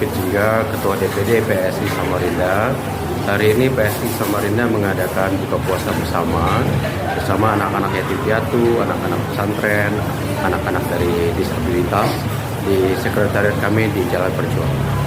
David juga, Ketua DPD PSI Samarinda. Hari ini PSI Samarinda mengadakan buka puasa bersama anak-anak yatim piatu, anak-anak pesantren, anak-anak dari disabilitas di sekretariat kami di Jalan Perjuangan.